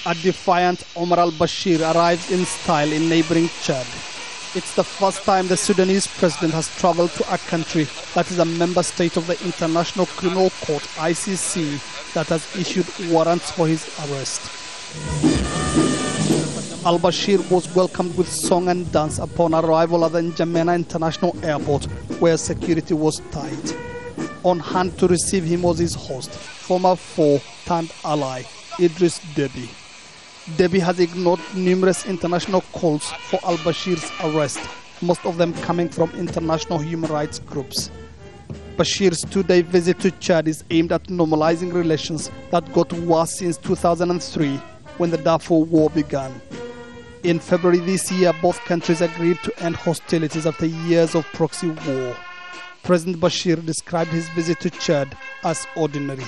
A defiant Omar Al Bashir arrives in style in neighboring Chad. It's the first time the Sudanese president has traveled to a country that is a member state of the International Criminal Court, ICC, that has issued warrants for his arrest. Al Bashir was welcomed with song and dance upon arrival at the N'Djamena International Airport, where security was tight. On hand to receive him was his host, former foe turned ally, Idris Deby. Deby has ignored numerous international calls for Al Bashir's arrest, most of them coming from international human rights groups. Bashir's two-day visit to Chad is aimed at normalizing relations that got worse since 2003, when the Darfur War began. In February this year, both countries agreed to end hostilities after years of proxy war. President Bashir described his visit to Chad as ordinary.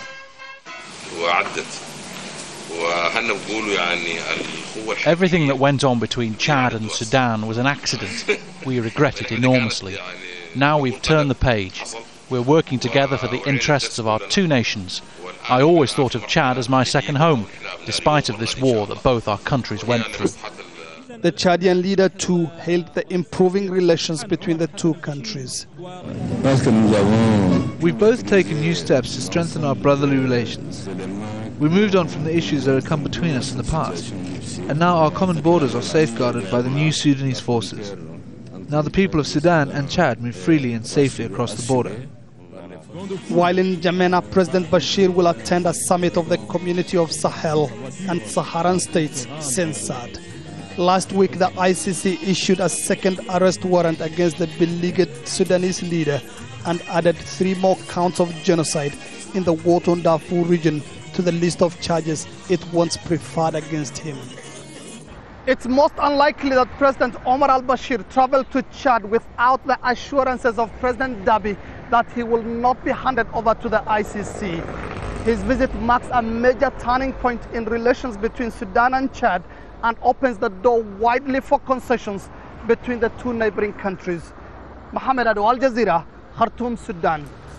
Everything that went on between Chad and Sudan was an accident. We regret it enormously. Now we've turned the page. We're working together for the interests of our two nations. I always thought of Chad as my second home, despite of this war that both our countries went through. The Chadian leader too hailed the improving relations between the two countries. We've both taken new steps to strengthen our brotherly relations. We moved on from the issues that had come between us in the past, and now our common borders are safeguarded by the new Sudanese forces. Now the people of Sudan and Chad move freely and safely across the border. While in N'Djamena, President Bashir will attend a summit of the Community of Sahel and Saharan States, (CENSAD). Last week, the ICC issued a second arrest warrant against the beleaguered Sudanese leader and added 3 more counts of genocide in the war-torn Darfur region to the list of charges it once preferred against him. It's most unlikely that President Omar Al Bashir traveled to Chad without the assurances of President Deby that he will not be handed over to the ICC. His visit marks a major turning point in relations between Sudan and Chad and opens the door widely for concessions between the two neighboring countries. Mohammed, Adow, Al Jazeera, Khartoum, Sudan.